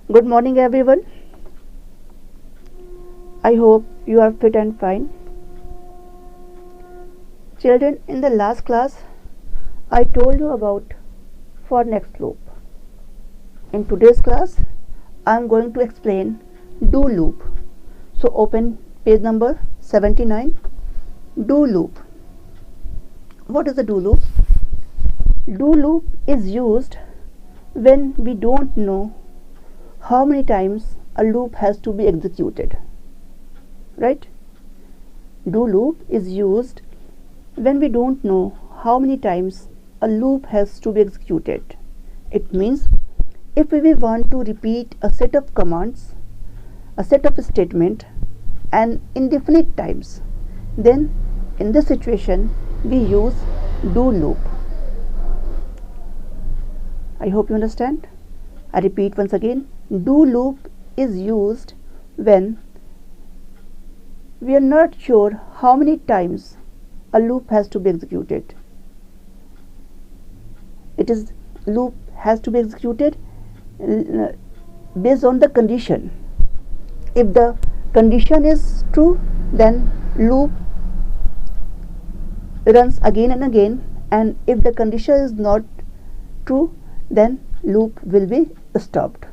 Good morning, everyone. I hope you are fit and fine. Children, in the last class, I told you about for next loop. In today's class, I am going to explain do loop. So open page number 79. Do loop. What is the do loop? Do loop is used when we don't know how many times a loop has to be executed. Right? Do loop is used when we don't know how many times a loop has to be executed. It means if we want to repeat a set of commands, a set of statement and indefinite times, then in this situation we use do loop. I hope you understand. I repeat once again, do loop is used when we are not sure how many times a loop has to be executed. It is loop has to be executed based on the condition. If the condition is true, then loop runs again and again, and if the condition is not true, then loop will be stopped.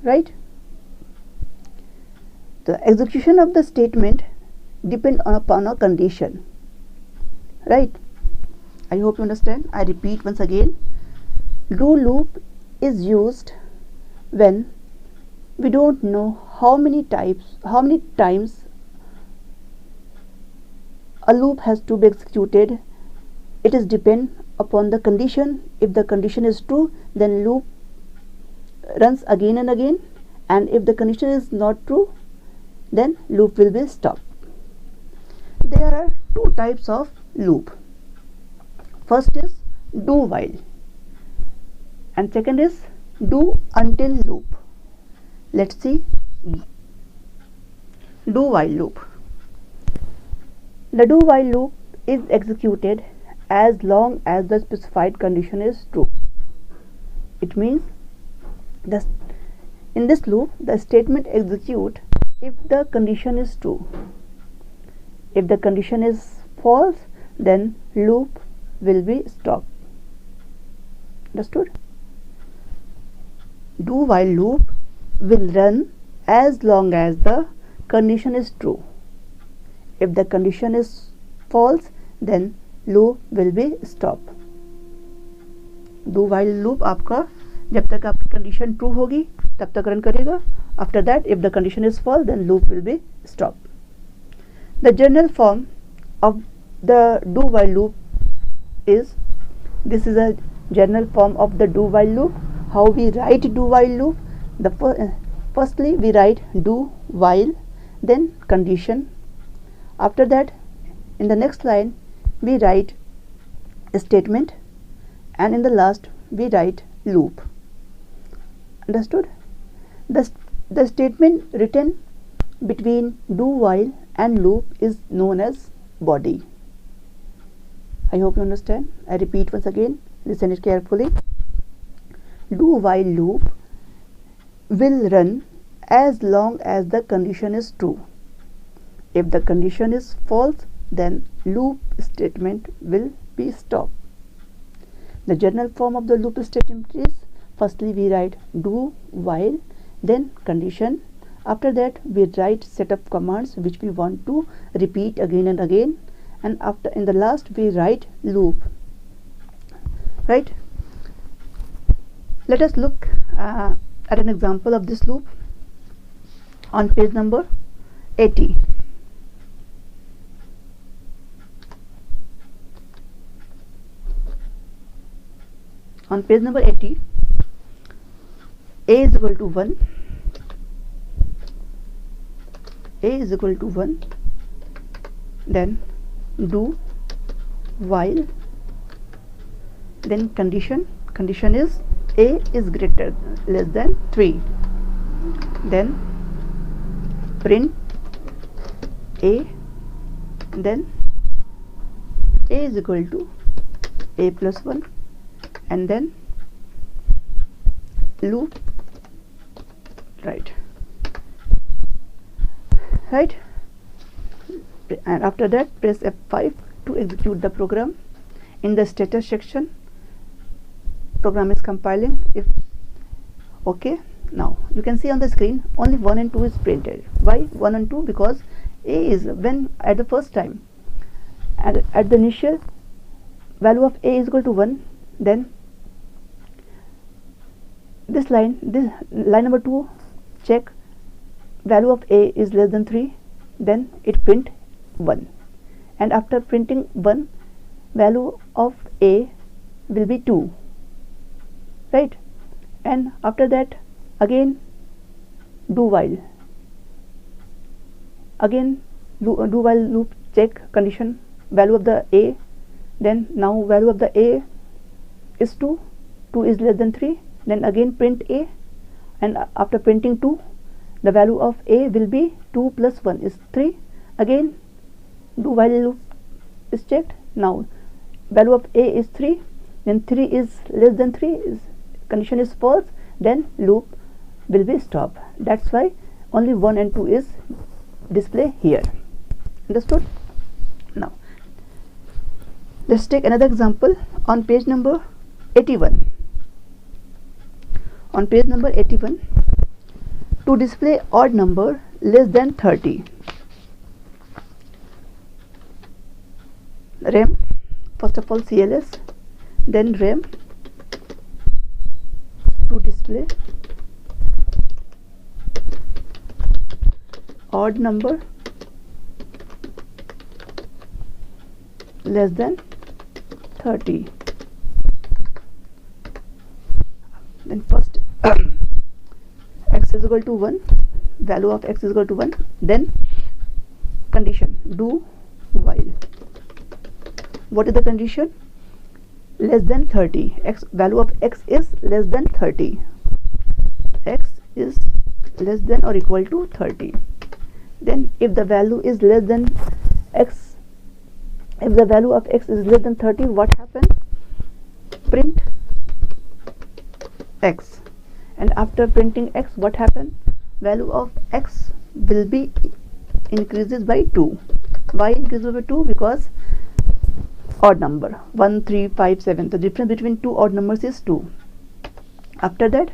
Right? The execution of the statement depends upon a condition. Right? I hope you understand. I repeat once again, do loop is used when we don't know how many times a loop has to be executed. It is depend upon the condition. If the condition is true, then loop runs again and again, and if the condition is not true, then loop will be stopped. There are two types of loop. First is do while and second is do until loop. Let's see do while loop. The do while loop is executed as long as the specified condition is true. It means in this loop the statement execute if the condition is true. If the condition is false, then loop will be stopped. Understood? Do while loop will run as long as the condition is true. If the condition is false, then loop will be stopped. Do while loop आपका जब तक आपकी condition true होगी तब तक run करेगा. After that, if the condition is false, then loop will be stopped. The general form of the do while loop is, this is a general form of the do while loop. How we write do while loop? Firstly we write do while, then condition. After that, in the next line we write a statement, and in the last we write loop. Understood? The statement written between do while and loop is known as body. I hope you understand. I repeat once again, listen it carefully. Do while loop will run as long as the condition is true. If the condition is false, then loop statement will be stopped. The general form of the loop statement is, firstly we write do while, then condition. After that we write set of commands which we want to repeat again and again, and after in the last we write loop. Right? Let us look at an example of this loop on page number 80. On page number 80, a is equal to 1, a is equal to 1, then do while, then condition is a is greater less than 3, then print a, then a is equal to a plus 1, and then loop, right, and after that press F5 to execute the program. In the status section, program is compiling. If okay, now you can see on the screen only 1 and 2 is printed. Why 1 and 2? Because A is, when at the first time at the initial value of A is equal to 1, then this line number 2, check value of A is less than 3, then it print 1, and after printing 1, value of A will be 2, right, and after that again do while, again do while loop, check condition value of the A, then now value of the A is 2 is less than 3, then again print A, and after printing 2, the value of A will be 2 plus 1 is 3, again do while loop is checked. Now value of A is 3, then 3 is less than 3, is condition is false, then loop will be stop. That's why only 1 and 2 is display here. Understood? Now let's take another example on page number 81. On page number 81, to display odd number less than 30, rem, first of all CLS, then rem, to display odd number less than 30. Then first x is equal to 1, value of x is equal to 1, then condition do while. What is the condition? Less than 30. X, value of x is less than 30. X is less than or equal to 30. Then if the value is less than x, if the value of x is less than 30, what happens? Print x, and after printing x, what happens? Value of x will be increases by 2. Why increases by 2? Because odd number 1, 3, 5, 7. The difference between two odd numbers is 2. After that,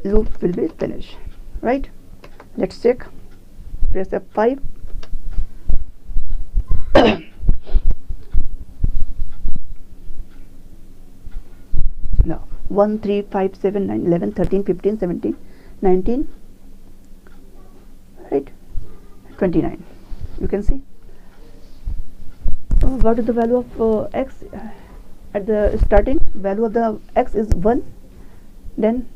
loop will be finished. Right? Let's check. Press F5. Now 1, 3, 5, 7, 9, 11, 13, 15, 17, 19, right, 29. You can see what is the value of x at the starting. Value of the x is 1. Then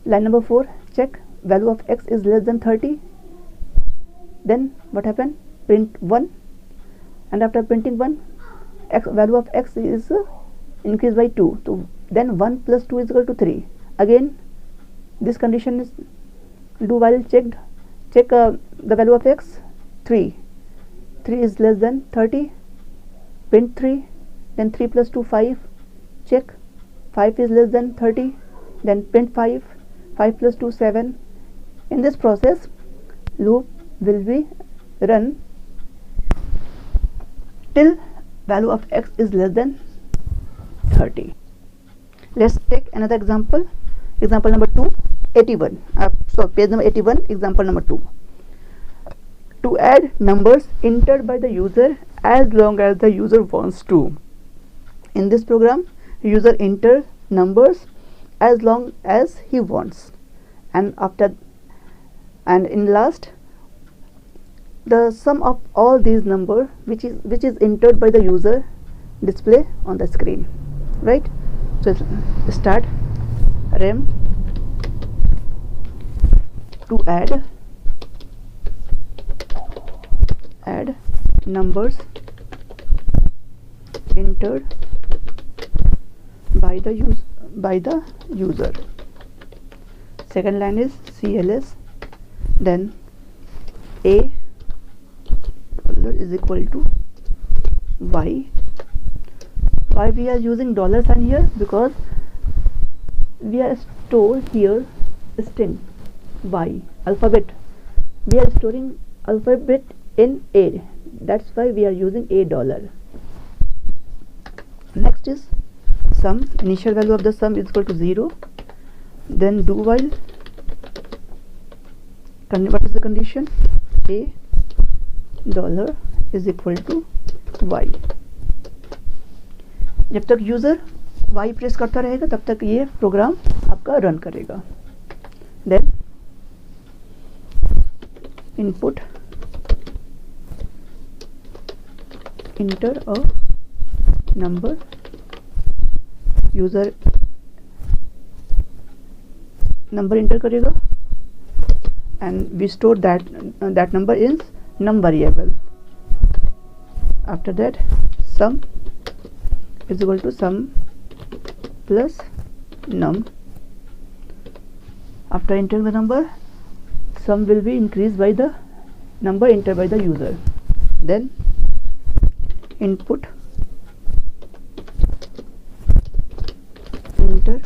line number 4, check value of x is less than 30. Then what happened? Print 1, and after printing 1, x, value of x is increased by 2. So then 1 plus 2 is equal to 3. Again this condition is do while checked. Check the value of x, 3. 3 is less than 30. Print 3. Then 3 plus 2, 5. Check 5 is less than 30. Then print 5. 5 plus 2, 7. In this process, loop will be run till value of x is less than 30. Let's take another example. Example number 2, 81. So page number 81, example number 2. To add numbers entered by the user as long as the user wants to. In this program, user enter numbers as long as he wants, and in last, the sum of all these number which is entered by the user display on the screen. Right? So start rem to add numbers entered by the user. Second line is CLS, then A is equal to Y. Why we are using dollar sign here? Because we are store here string y alphabet. We are storing alphabet in A. That's why we are using $. Next is sum. Initial value of the sum is equal to 0. Then do while. What is the condition? $A is equal to y. जब तक user y press करता रहेगा तब तक ये programme आपका run करेगा. Then input enter a number. User number enter करेगा and we store that number in num variable. After that sum is equal to sum plus num. After entering the number, sum will be increased by the number entered by the user. Then input enter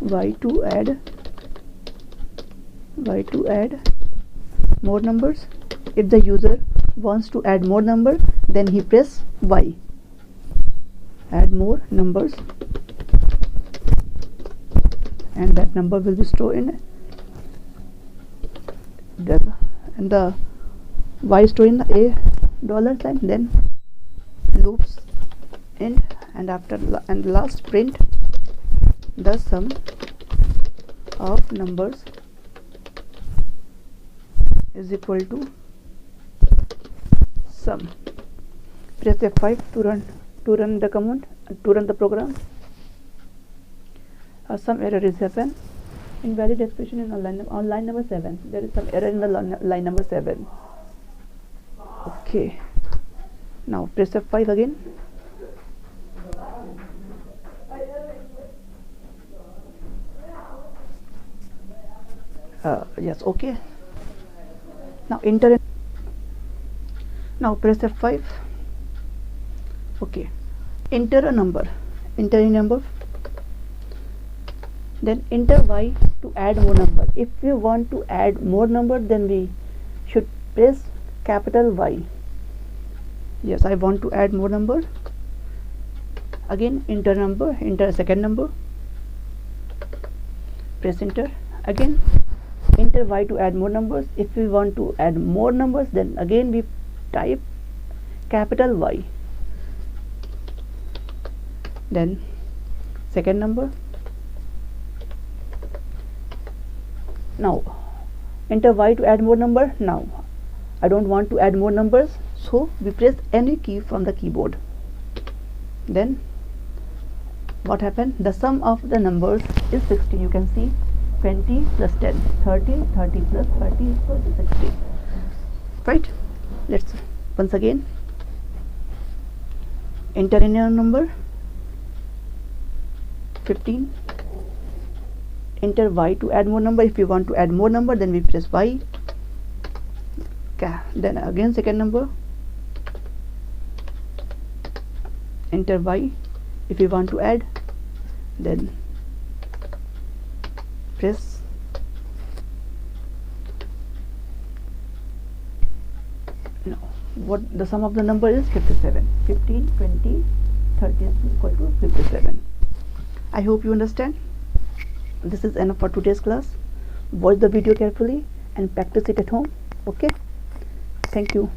y to add more numbers. If the user wants to add more number, then he press y. Add more numbers, and that number will be stored in the y stored in the $, and then loops in, and after and last print the sum of numbers is equal to sum. Press F5 to run the command, to run the program. Some error is happened. Invalid expression in on line number 7. There is some error in the line number 7. Okay. Now press F5 again. Yes, okay. Now enter. Now press F5. Okay. Enter a number. Enter a number. Then enter y to add more number. If we want to add more number, then we should press capital Y. Yes, I want to add more number. Again enter number, enter a second number. Press enter. Again enter y to add more numbers. If we want to add more numbers, then again we type capital Y. Then second number. Now enter y to add more number. Now I don't want to add more numbers, so we press any key from the keyboard. Then what happened? The sum of the numbers is 60. You can see 20 plus 10, 30, 30 plus 30 is equal to 60. Right? Let's once again enter in a number 15. Enter y to add more number. If you want to add more number, then we press y. Then again second number. Enter y. If you want to add, then press no. What the sum of the number is 57. 15, 20, 30 is equal to 57. I hope you understand. This is enough for today's class. Watch the video carefully and practice it at home. Okay, thank you.